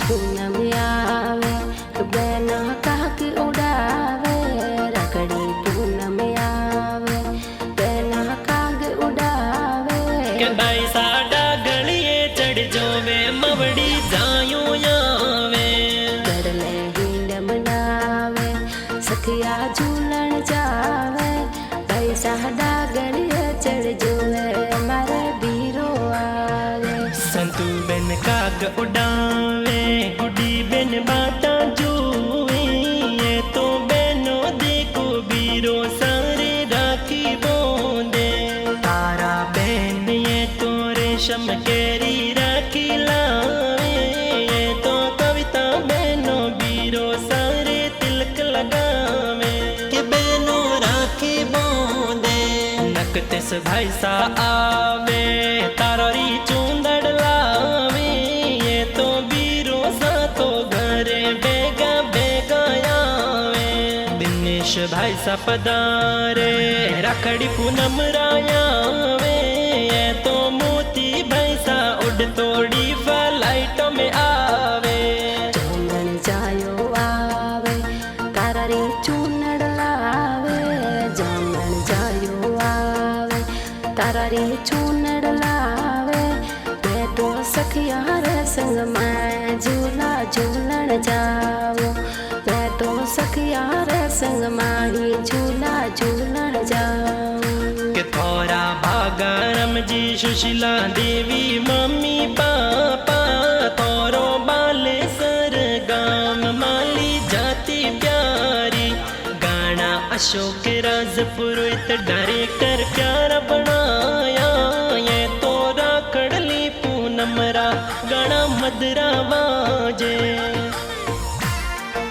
पूनम आवे तो बहना काक उड़ावे, रखड़ी पूनम आवे बहना काग उड़ावे। के भाई साडा गलिए चढ़ जोवे मवड़ी जायो आवे, करले हिंड मनावे सखिया झूलन जावे। भाई साडा गलिए चढ़ जोवे मारे बीरो आवे। संतू बेन काग उड़ावे गुडी बेन बाटा जुए, ये तो बेनो देखो बीरो सारे राखी बोंदे। तारा बेन ये तो रेशम केरी राखी लावे, ये तो कविता बेनो बीरो सारे तिलक लगावे। के बेनो राखी बोंदे नकतेस भाई सा आवे, तारा री चूंदड़ लावे, ये तो बीरो सा तो घरे बेगा बेगा आवे। दिनेश भाई सा पधारे रखड़ी पूनम रायावे, ये तो मोती भाई सा उड़ तोड़ी फ्लाइटों में आवे। चूनड़ जायो आवे तारा री चूनड़ लावे, जामण जायो आवे तारा री चूनड़ लावे। मैं तो सखिया रे संग में झूला झूलन जाओ, मैं तो सखिया रे संग माही झूला झूलन जाओ। के थोड़ा भागा रमजी सुशीला देवी मम्मी पापा, तोरो बाले सरगाम माली जाती प्यारी। गाना अशोक राज पुरोहित डायरेक्टर प्यारा बनाया, ये तो राखड़ली पूनम रा गाना मदरा बाजे।